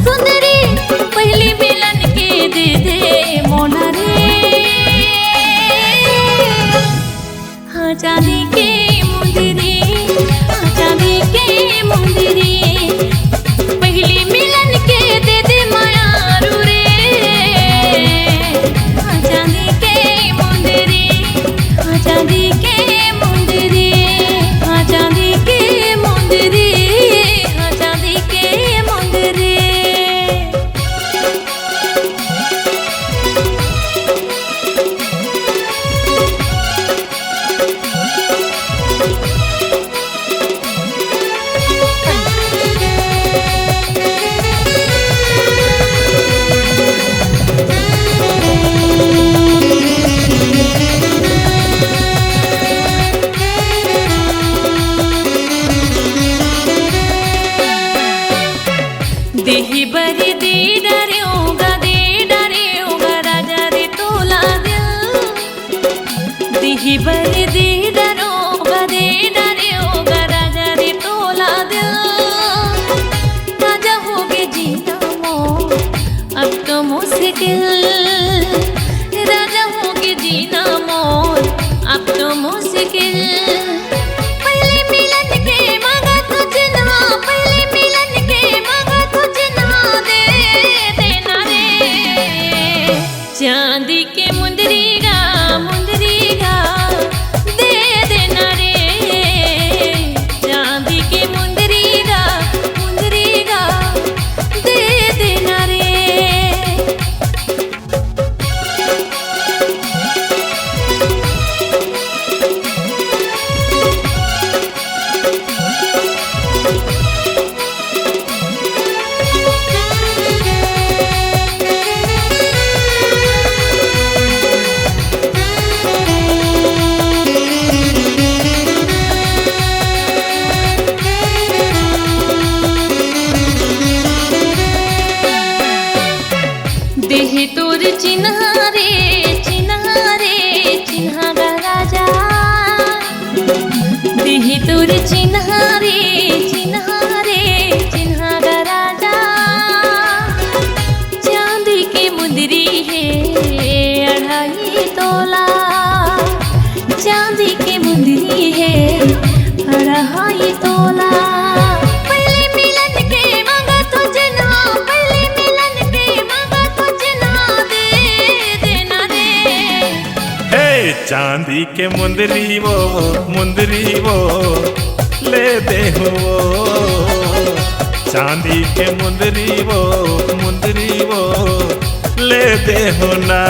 सुंदरी पहली मिलन के दे दे मोना रे। हाँ चांदी के मुंदरी, हाँ चांदी के मुंदरी, पहली मिलन के दे दे मायारू रे। हाँ चांदी के मुंदरी, हाँ चांदी के मुंदरी, हाँ चांदी के मुंदरी, हाँ चांदी के मुंदरी। देही बरी दे डरे होगा राजा रे तोला दिल। देही बरी दे डरे होगा राजा रे तोला दिल। राजा होगे जीना मोर अब तो मुश्किल, राजा होगे जीना मोर अब तो मुश्किल। पहले मिलन के मांगा तुझे ना, पहले मिलन के मांगा तुझे ना, दे देना रे। चांदी के मुंदरी गा दे देना रे। चांदी के मुंदरी गा दे देना रे। देहि तोर चिन्हारे चिन्हागा राजा। देहि तोर चिन्हारे चिन्हागा राजा। चांदी के मुंदरी है 2.5 तोला, चांदी के मुंदरी है 2.5 तोला। पहले मिलन के मांगा तुझे ना, पहले मिलन के मांगा तुझे ना, दे देना रे। हे चांदी के मुंदरी वो ले दे हो वो। चांदी के मुंदरी वो ले दे हो ना।